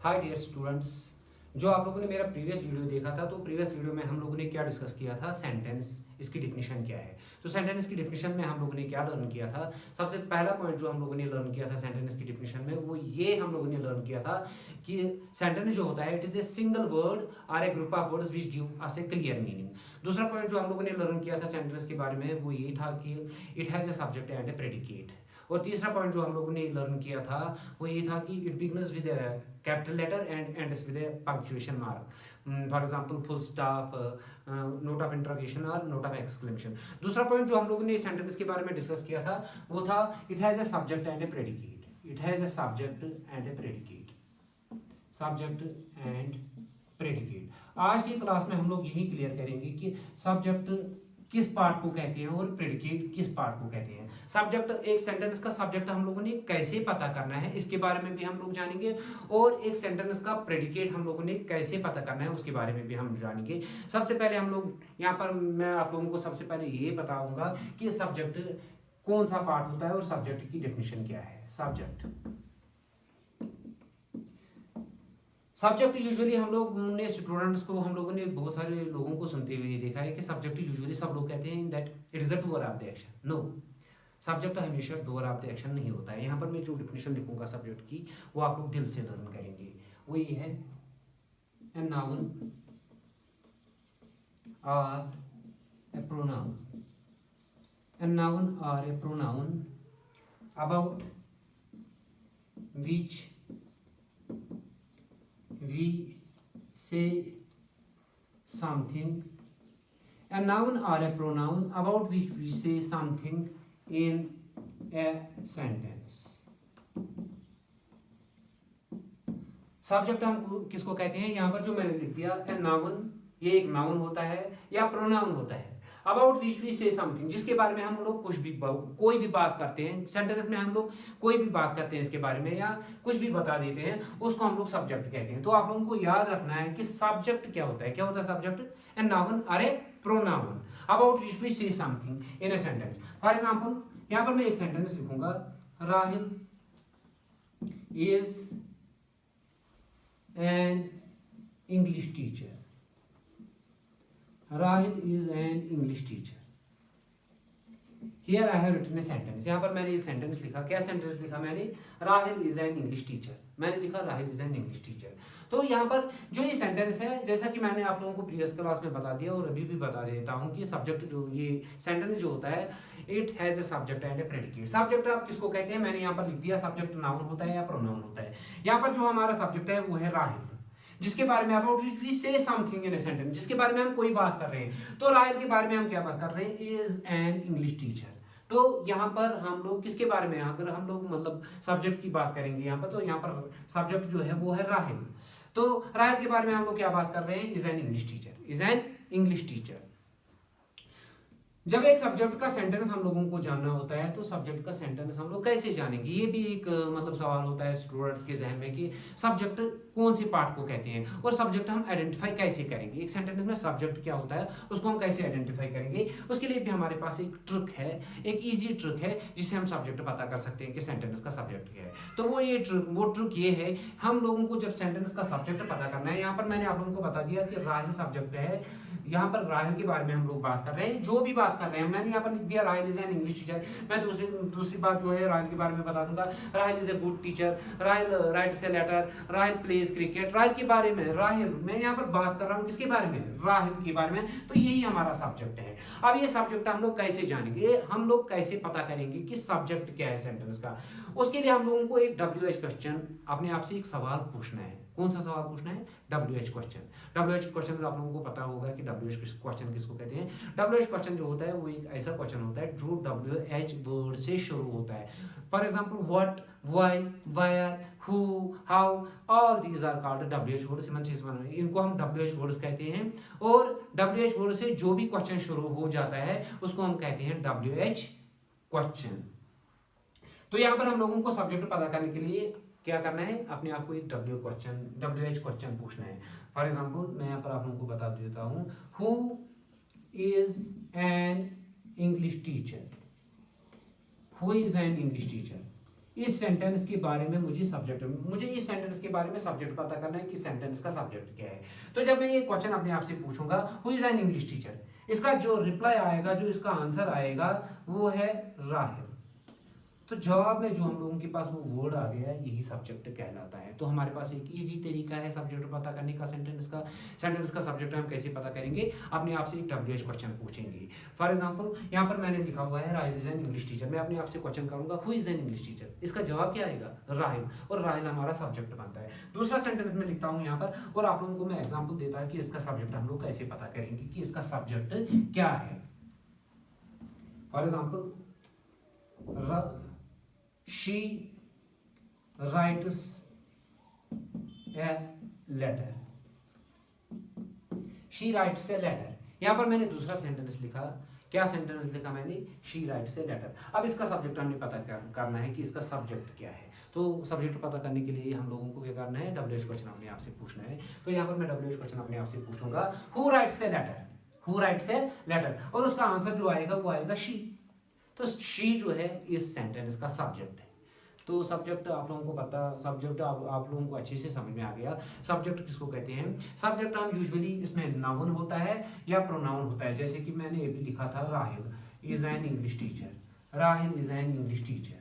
Hi dear students, जो आप लोगों ने मेरा प्रीवियस वीडियो देखा था तो प्रीवियस वीडियो में हम लोगों ने क्या डिस्कस किया था। सेंटेंस, इसकी डिफिनीशन क्या है। तो सेंटेंस की डिफिनीशन में हम लोगों ने क्या लर्न किया था। सबसे पहला पॉइंट जो हम लोगों ने लर्न किया था सेंटेंस की डिफिनीशन में, वो ये हम लोगों ने लर्न किया था कि सेंटेंस जो होता है it is a single word और a group of words which give us a clear meaning. दूसरा पॉइंट जो हम लोगों ने लर्न किया था सेंटेंस के बारे में वो ये था कि it has a subject and A predicate. और तीसरा पॉइंट जो हम लोगों ने लर्न किया था वो ये था कि it begins with capital letter and ends with a punctuation mark. For example full stop, note of interrogation और नोट ऑफ एक्सक्लेमेशन। दूसरा पॉइंट जो हम लोगों ने सेंटेंस के बारे में डिस्कस किया था वो था it has a subject and A predicate. It has a subject and A predicate, subject and predicate. आज की क्लास में हम लोग यही क्लियर करेंगे कि सब्जेक्ट किस पार्ट को कहते हैं और प्रेडिकेट किस पार्ट को कहते हैं। सब्जेक्ट, एक सेंटेंस का सब्जेक्ट हम लोगों ने कैसे पता करना है इसके बारे में भी हम लोग जानेंगे, और एक सेंटेंस का प्रेडिकेट हम लोगों ने कैसे पता करना है उसके बारे में भी हम जानेंगे। सबसे पहले हम लोग यहाँ पर मैं आप लोगों को सबसे पहले ये बताऊंगा कि सब्जेक्ट कौन सा पार्ट होता है और सब्जेक्ट की डेफिनेशन क्या है। सब्जेक्ट यूजुअली हम लोग ने स्टूडेंट्स को, हम लोगों ने बहुत सारे लोगों को सुनते हुए देखा है कि सब्जेक्ट यूजुअली सब लोग कहते हैं that it is the doer of the action. No, subject हमेशा डूअर ऑफ द एक्शन नहीं होता है। यहाँ पर मैं जो डिफिनेशन लिखूंगा सब्जेक्ट की वो आप लोग दिल से लर्न करेंगे। वो ये है, ए नाउन और ए प्रोनाउन, ए नाउन और a pronoun about which we say something, a noun or a pronoun about which we say something in a sentence। Subject हम किसको कहते हैं, यहाँ पर जो मैंने लिख दिया ए नाउन, ये एक नाउन होता है या प्रोनाउन होता है। About which we say something, जिसके बारे में हम लोग कोई भी बात करते हैं सेंटेंस में, हम लोग कोई भी बात करते हैं इसके बारे में या कुछ भी बता देते हैं, उसको हम लोग सब्जेक्ट कहते हैं। तो आप लोगों को याद रखना है कि सब्जेक्ट क्या होता है। क्या होता है सब्जेक्ट? ए नाउन और a pronoun about which we say something in a sentence. For example यहाँ पर मैं एक सेंटेंस लिखूंगा, Rahil is an English teacher. Rahil is an English teacher. Here I have written a sentence। यहाँ पर मैंने एक सेंटेंस लिखा। क्या सेंटेंस लिखा मैंने? Rahil is an English teacher. मैंने लिखा Rahil is an English teacher. तो यहाँ पर जो ये सेंटेंस है, जैसा कि मैंने आप लोगों को प्रीवियस क्लास में बता दिया और अभी भी बता देता हूँ कि सब्जेक्ट जो ये सेंटेंस जो होता है it has a subject and A predicate. Subject आप किसको कहते हैं मैंने यहाँ पर लिख दिया, सब्जेक्ट नाउन होता है या प्रोनाउन होता है। यहाँ पर जो हमारा सब्जेक्ट है वो है राहिल, जिसके बारे में about which we say something in a sentence, जिसके बारे में हम कोई बात कर रहे हैं। तो राहिल के बारे में हम क्या बात कर रहे हैं? Is an English teacher. तो यहाँ पर हम लोग किसके बारे में, अगर हम लोग मतलब सब्जेक्ट की बात करेंगे यहाँ पर, तो यहाँ पर सब्जेक्ट जो है वो है राहिल। तो राहिल के बारे में हम लोग क्या बात कर रहे हैं? Is an English teacher, is an English teacher. जब एक सब्जेक्ट का सेंटेंस हम लोगों को जानना होता है तो सब्जेक्ट का सेंटेंस हम लोग कैसे जानेंगे, ये भी एक मतलब सवाल होता है स्टूडेंट्स के जहन में कि सब्जेक्ट कौन सी पार्ट को कहते हैं और सब्जेक्ट हम आइडेंटिफाई कैसे करेंगे। एक सेंटेंस में सब्जेक्ट क्या होता है उसको हम कैसे आइडेंटिफाई करेंगे, उसके लिए भी हमारे पास एक ट्रिक है, एक ईजी ट्रिक है जिससे हम सब्जेक्ट पता कर सकते हैं कि सेंटेंस का सब्जेक्ट क्या है। तो वो ट्रिक ये है, हम लोगों को जब सेंटेंस का सब्जेक्ट पता करना है, यहाँ पर मैंने आप लोगों को बता दिया कि राहिल सब्जेक्ट है। यहाँ पर राहिल के बारे में हम लोग बात कर रहे हैं, जो भी बात कर रहे हैं मैंने यहाँ पर लिख दिया Rahil is an English teacher. मैं दूसरी बात जो है राहिल के बारे में बता दूंगा, Rahil is a good teacher, Rahil writes a letter, Rahil plays cricket. Rahil के बारे में, राहिल मैं यहाँ पर बात कर रहा हूँ किसके बारे में? राहिल के बारे में। तो यही हमारा सब्जेक्ट है। अब ये सब्जेक्ट हम लोग कैसे जानेंगे, हम लोग कैसे पता करेंगे कि सब्जेक्ट क्या है सेंटेंस का? उसके लिए हम लोगों को एक WH क्वेश्चन अपने आप से एक सवाल पूछना है। कौन सा सवाल पूछना है? WH question. WH क्वेश्चन आप लोगों को पता होगा कि WH क्वेश्चन किसको कहते हैं। WH क्वेश्चन जो होता है वो एक ऐसा क्वेश्चन होता है जो WH वर्ड से शुरू होता है। For example what, why, where, who, how, all these are called WH words. इनको हम WH वर्ड्स कहते हैं और WH वर्ड से जो भी क्वेश्चन शुरू हो जाता है उसको हम कहते हैं WH क्वेश्चन। तो यहाँ पर हम लोगों को सब्जेक्ट पता करने के लिए क्या करना है, अपने आप को एक WH क्वेश्चन पूछना है। फॉर एग्जाम्पल मैं यहाँ पर आप लोगों को बता देता हूँ, who is an English teacher. Who is an English teacher. इस सेंटेंस के बारे में मुझे इस सेंटेंस के बारे में सब्जेक्ट पता करना है कि सेंटेंस का सब्जेक्ट क्या है। तो जब मैं ये क्वेश्चन अपने आप से पूछूंगा who is an English teacher, इसका जो रिप्लाई आएगा, जो इसका आंसर आएगा वो है राहिल। तो जवाब में जो हम लोगों के पास वो वर्ड आ गया है यही सब्जेक्ट कहलाता है। तो हमारे पास एक इजी तरीका है सब्जेक्ट पता करने का। सेंटेंस का सब्जेक्ट हम कैसे पता करेंगे, अपने आप से एक WH क्वेश्चन पूछेंगे। फॉर एग्जांपल यहाँ पर मैंने लिखा हुआ है Rahil is an English teacher, मैं अपने आप से क्वेश्चन करूंगा who is an English teacher, इसका जवाब क्या आएगा राहिल, और राहिल हमारा सब्जेक्ट बनता है। दूसरा सेंटेंस में लिखता हूँ यहाँ पर, और आप लोगों को मैं एग्जाम्पल देता है कि इसका सब्जेक्ट हम लोग कैसे पता करेंगे कि इसका सब्जेक्ट क्या है। For example she writes a letter, she writes a letter। यहां पर मैंने दूसरा सेंटेंस लिखा, क्या सेंटेंस लिखा मैंने, she writes a letter। अब इसका सब्जेक्ट हमने पता करना है कि इसका सब्जेक्ट क्या है। तो सब्जेक्ट पता करने के लिए हम लोगों को क्या करना है, WH क्वेश्चन अपने आप से पूछना है। तो यहाँ पर मैं WH क्वेश्चन अपने आप से पूछूंगा who writes a letter, who writes a letter, और उसका आंसर जो आएगा वो आएगा she। तो शी जो है इस सेंटेंस का सब्जेक्ट है। तो सब्जेक्ट आप लोगों को पता, सब्जेक्ट आप लोगों को अच्छे से समझ में आ गया। सब्जेक्ट किसको कहते हैं, सब्जेक्ट हम यूजुअली इसमें नाउन होता है या प्रोनाउन होता है। जैसे कि मैंने ये भी लिखा था Rahil is an English teacher, Rahil is an English teacher.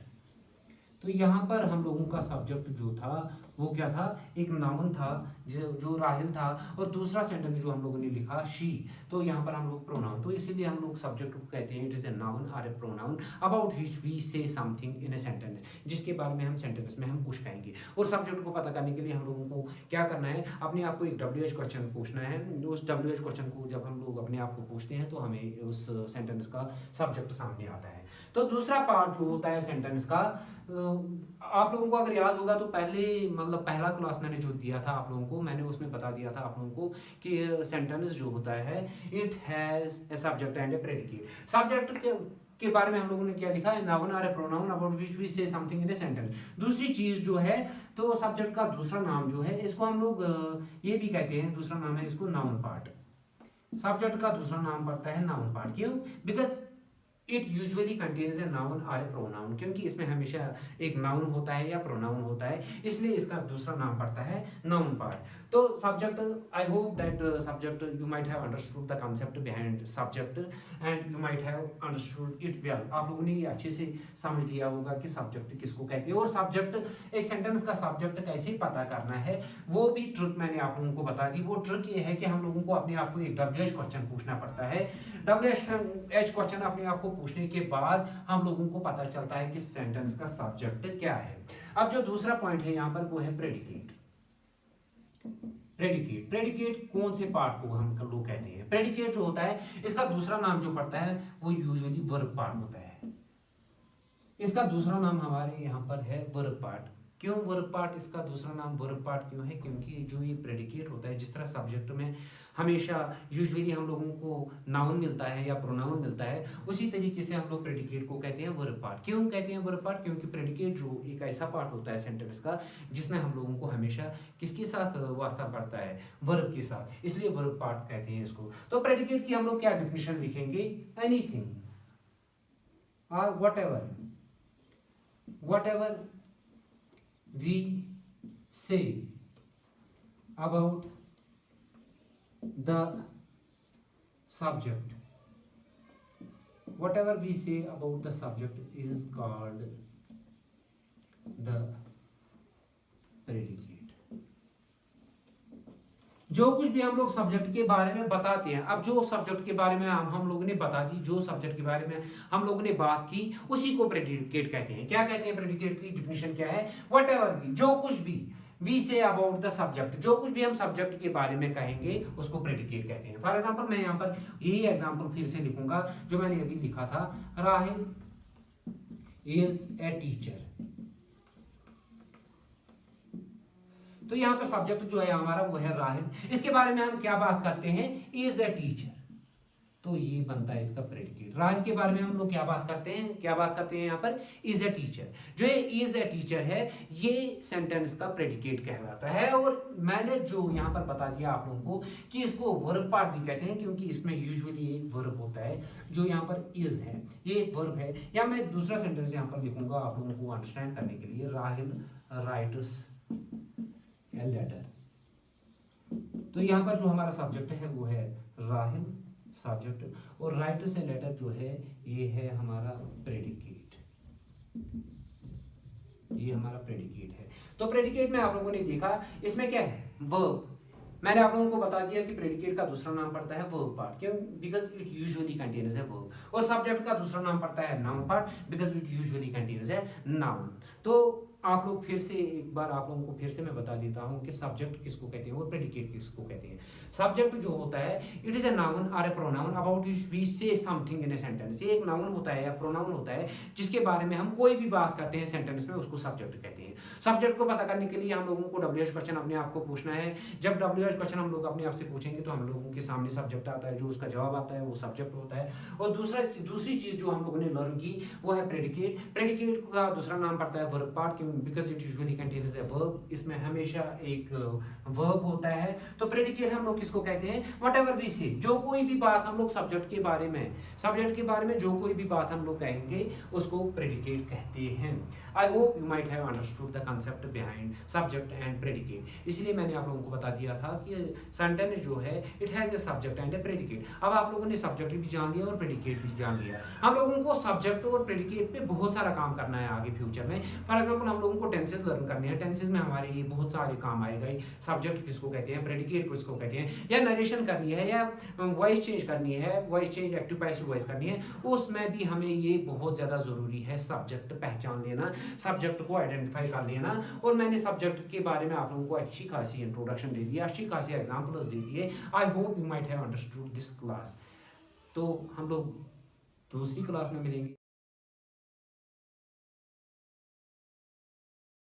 तो यहाँ पर हम लोगों का सब्जेक्ट जो था वो क्या था, एक नाउन था जो राहिल था, और दूसरा सेंटेंस जो हम लोगों ने लिखा शी। तो यहाँ पर हम लोग प्रोनाउन, तो इसीलिए हम लोग सब्जेक्ट को कहते हैं इट इज ए नाउन और a pronoun about which we say something in a sentence, जिसके बारे में हम सेंटेंस में हम कुछ कहेंगे। और सब्जेक्ट को पता करने के लिए हम लोगों को क्या करना है, अपने आप को एक WH क्वेश्चन पूछना है। उस WH क्वेश्चन को जब हम लोग अपने आप को पूछते हैं तो हमें उस सेंटेंस का सब्जेक्ट सामने आता है। तो दूसरा पार्ट जो होता है सेंटेंस का, आप लोगों को अगर याद होगा तो पहला क्लास मैंने जो दिया था आप लोगों को, मैंने उसमें बता दिया था आप लोगों को कि सेंटेंस जो होता है it has a subject and A predicate. Subject के बारे में हम लोगों ने क्या लिखा है, नाउन और a pronoun about which we say something in a sentence. दूसरी चीज जो है, तो सब्जेक्ट का दूसरा नाम जो है इसको हम लोग ये भी कहते हैं, दूसरा नाम है इसको नाउन पार्ट। सब्जेक्ट का दूसरा नाम पड़ता है नाउन पार्ट। क्यों, because it usually contains A noun और ए प्रोनाउन, क्योंकि इसमें हमेशा एक नाउन होता है या प्रोनाउन होता है, इसलिए इसका दूसरा नाम पड़ता है नाउन पार्ट। तो subject, I hope that subject you might have understood the concept behind subject and you might have understood it well. आप लोगों ने ये अच्छे से समझ लिया होगा कि सब्जेक्ट किसको कहते हैं, और सब्जेक्ट, एक सेंटेंस का सब्जेक्ट कैसे पता करना है वो भी ट्रिक मैंने आप लोगों को बता दी। वो ट्रिक ये है कि हम लोगों को अपने आप को एक WH क्वेश्चन पूछना पड़ता है। WH क्वेश्चन अपने आप को पूछने के बाद हम लोगों को पता चलता है कि सेंटेंस का सब्जेक्ट क्या है। अब जो दूसरा पॉइंट है यहाँ पर वो है प्रेडिकेट। प्रेडिकेट कौन से पार्ट को हम लोग कहते हैं, प्रेडिकेट जो होता है इसका दूसरा नाम जो पड़ता है वो यूजुअली वर्ब पार्ट होता है। इसका दूसरा नाम हमारे यहाँ पर है वर्ब पार्ट। क्यों वर्ब पार्ट, इसका दूसरा नाम वर्ब पार्ट क्यों है, क्योंकि जो ये प्रेडिकेट होता है, जिस तरह सब्जेक्ट में हमेशा यूजुअली हम लोगों को नाउन मिलता है या प्रोनाउन मिलता है, उसी तरीके से हम लोग प्रेडिकेट को कहते हैं वर्ब पार्ट। क्यों कहते हैं वर्ब पार्ट, क्योंकि प्रेडिकेट जो एक ऐसा पार्ट होता है सेंटेंस का जिसमें हम लोगों को हमेशा किसके साथ वास्ता पड़ता है, वर्ब के साथ, इसलिए वर्ब पार्ट कहते हैं इसको। तो प्रेडिकेट की हम लोग क्या डिफिनेशन लिखेंगे, एनीथिंग और whatever we say about the subject, whatever we say about the subject is called the predicate। जो कुछ भी हम लोग सब्जेक्ट के बारे में बताते हैं, अब जो सब्जेक्ट के बारे में हम लोगों ने बता दी, जो सब्जेक्ट के बारे में हम लोगों ने बात की, उसी को प्रेडिकेट कहते हैं। क्या कहते हैं, प्रेडिकेट की डिफिनेशन क्या है, व्हाटएवर भी, जो कुछ भी, we say about the subject, जो कुछ भी हम सब्जेक्ट के बारे में कहेंगे उसको प्रेडिकेट कहते हैं। फॉर एग्जाम्पल मैं यहाँ पर यही एग्जाम्पल फिर से लिखूंगा जो मैंने अभी लिखा था, राहिल इज ए टीचर। तो यहाँ पर सब्जेक्ट जो है हमारा वो है राहिल। इसके बारे में हम क्या बात करते हैं, इज ए टीचर। तो ये बनता है इसका प्रेडिकेट। राहिल के बारे में हम लोग क्या बात करते हैं यहाँ पर, इज ए टीचर। जो ये इज ए टीचर है ये सेंटेंस का प्रेडिकेट कहलाता है। और मैंने जो यहाँ पर बता दिया आप लोगों को कि इसको वर्ब पार्ट भी कहते हैं, क्योंकि इसमें यूजुअली एक वर्ब होता है जो यहाँ पर इज है, ये एक वर्ब है। या मैं दूसरा सेंटेंस यहाँ पर लिखूंगा आप लोगों को अंडरस्टैंड करने के लिए, राहिल राइट्स ए लेटर। तो यहाँ पर जो हमारा सब्जेक्ट है वो है राहिल सब्जेक्ट, और राइटर्स ए लेटर जो है ये है हमारा प्रेडिकेट, ये हमारा प्रेडिकेट है। तो प्रेडिकेट में आप लोगों ने देखा इसमें क्या है, वर्ब। मैंने आप लोगों को बता दिया कि प्रेडिकेट का दूसरा नाम पड़ता है वर्ब पार्ट, क्यों, बिकॉज इट यूजुअली कंटेन्स है वर्ब। और सब्जेक्ट का दूसरा नाम पड़ता है noun part, because it usually contains है नाउन। तो आप लोग फिर से एक बार आप लोगों को फिर से मैं बता देता हूं कि सब्जेक्ट किसको कहते हैं और प्रेडिकेट किसको कहते हैं। सब्जेक्ट जो होता है इट इज अ नाउन और a pronoun about which we say something in a sentence. ये एक नाउन होता है या प्रोनाउन होता है जिसके बारे में हम कोई भी बात करते हैं सेंटेंस में, उसको सब्जेक्ट कहते हैं। सब्जेक्ट को पता करने के लिए हम लोगों को WH क्वेश्चन अपने आप को पूछना है। जब WH क्वेश्चन हम लोग अपने आप से पूछेंगे तो हम लोगों के सामने सब्जेक्ट आता है, जो उसका जवाब आता है वो सब्जेक्ट होता है। और दूसरी चीज जो हम लोगों ने लर्न की वो है प्रेडिकेट। प्रेडिकेट का दूसरा नाम पड़ता है वर्ब पार्ट, क्यों, because it usually contains a verb. इसमें हमेशा एक वर्ब होता है। तो प्रेडिकेट हम लोग किसको कहते हैं, व्हाटएवर वी से, जो कोई भी बात हम लोग सब्जेक्ट के बारे में जो कोई भी बात हम लोग कहेंगे उसको प्रेडिकेट कहते हैं। I hope you might have understood the concept behind subject and predicate. इसलिए मैंने आप लोगों को बता दिया था कि सेंटेंस जो है it has a subject and A predicate. अब आप लोगों ने सब्जेक्ट भी जान लिया और प्रेडिकेट भी जान लिया। हम लोगों को सब्जेक्ट और प्रेडिकेट पे बहुत सारा काम करना है आगे फ्यूचर में। फॉर एग्जाम्पल हम लोगों को टेंसेज लर्न करने हैं, टेंसेज में हमारे ये बहुत सारे काम आएगा। सब्जेक्ट किसको कहते हैं, प्रेडिकेट किसको कहते हैं, या नरेशन करनी है या वॉइस चेंज करनी है, voice change active passive voice करनी है, उसमें भी हमें ये बहुत ज़्यादा ज़रूरी है सब्जेक्ट पहचान लेना, सब्जेक्ट को आइडेंटिफाई कर लेना। और मैंने सब्जेक्ट के बारे में आप लोगों को अच्छी खासी इंट्रोडक्शन दे दिया, अच्छी खासी एग्जाम्पल्स दे दिए। I hope you might have understood this class. तो हम लोग दूसरी क्लास में मिलेंगे।